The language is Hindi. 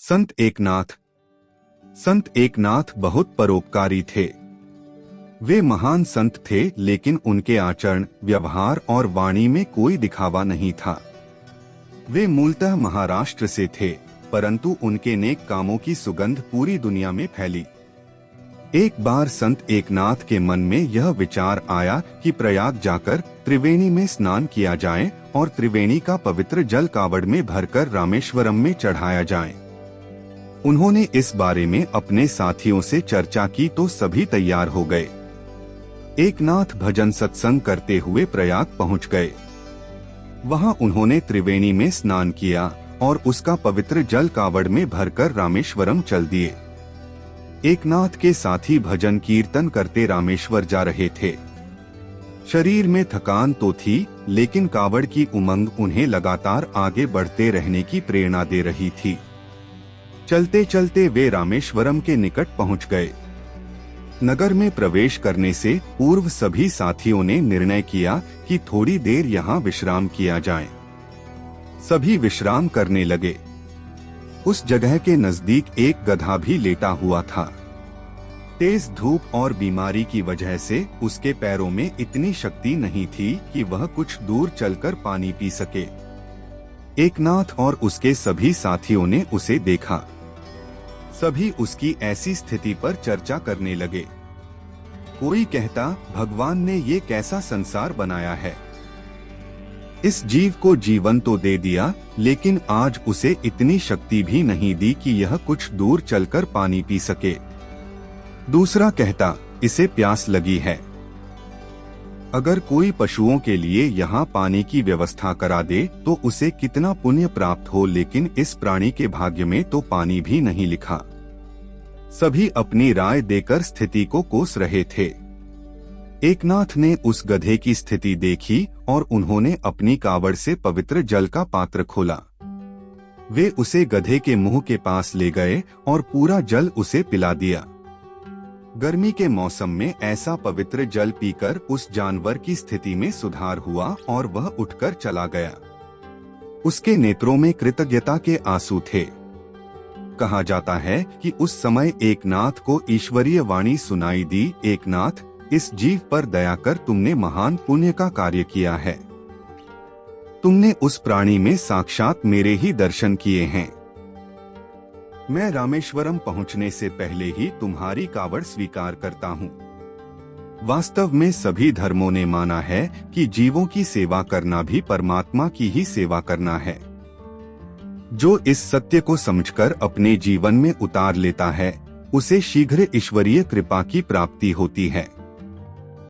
संत एकनाथ। संत एकनाथ बहुत परोपकारी थे। वे महान संत थे, लेकिन उनके आचरण, व्यवहार और वाणी में कोई दिखावा नहीं था। वे मूलतः महाराष्ट्र से थे, परंतु उनके नेक कामों की सुगंध पूरी दुनिया में फैली। एक बार संत एकनाथ के मन में यह विचार आया कि प्रयाग जाकर त्रिवेणी में स्नान किया जाए और त्रिवेणी का पवित्र जल कावड़ में भरकर रामेश्वरम में चढ़ाया जाए। उन्होंने इस बारे में अपने साथियों से चर्चा की तो सभी तैयार हो गए। एकनाथ भजन सत्संग करते हुए प्रयाग पहुंच गए। वहां उन्होंने त्रिवेणी में स्नान किया और उसका पवित्र जल कावड़ में भरकर रामेश्वरम चल दिए। एकनाथ के साथी भजन कीर्तन करते रामेश्वर जा रहे थे। शरीर में थकान तो थी, लेकिन कावड़ की उमंग उन्हें लगातार आगे बढ़ते रहने की प्रेरणा दे रही थी। चलते चलते वे रामेश्वरम के निकट पहुंच गए। नगर में प्रवेश करने से पूर्व सभी साथियों ने निर्णय किया कि थोड़ी देर यहाँ विश्राम किया जाए। सभी विश्राम करने लगे। उस जगह के नजदीक एक गधा भी लेटा हुआ था। तेज धूप और बीमारी की वजह से उसके पैरों में इतनी शक्ति नहीं थी कि वह कुछ दूर चलकर पानी पी सके। एकनाथ और उसके सभी साथियों ने उसे देखा। सभी उसकी ऐसी स्थिति पर चर्चा करने लगे। कोई कहता, भगवान ने ये कैसा संसार बनाया है। इस जीव को जीवन तो दे दिया, लेकिन आज उसे इतनी शक्ति भी नहीं दी कि यह कुछ दूर चलकर पानी पी सके। दूसरा कहता, इसे प्यास लगी है। अगर कोई पशुओं के लिए यहाँ पानी की व्यवस्था करा दे तो उसे कितना पुण्य प्राप्त हो, लेकिन इस प्राणी के भाग्य में तो पानी भी नहीं लिखा। सभी अपनी राय देकर स्थिति को कोस रहे थे। एकनाथ ने उस गधे की स्थिति देखी और उन्होंने अपनी कावड़ से पवित्र जल का पात्र खोला। वे उसे गधे के मुंह के पास ले गए और पूरा जल उसे पिला दिया। गर्मी के मौसम में ऐसा पवित्र जल पीकर उस जानवर की स्थिति में सुधार हुआ और वह उठकर चला गया। उसके नेत्रों में कृतज्ञता के आंसू थे। कहा जाता है कि उस समय एकनाथ को ईश्वरीय वाणी सुनाई दी, एकनाथ, इस जीव पर दया कर, तुमने महान पुण्य का कार्य किया है। तुमने उस प्राणी में साक्षात मेरे ही दर्शन किए हैं। मैं रामेश्वरम पहुंचने से पहले ही तुम्हारी कावड़ स्वीकार करता हूँ। वास्तव में सभी धर्मों ने माना है कि जीवों की सेवा करना भी परमात्मा की ही सेवा करना है। जो इस सत्य को समझकर अपने जीवन में उतार लेता है, उसे शीघ्र ईश्वरीय कृपा की प्राप्ति होती है।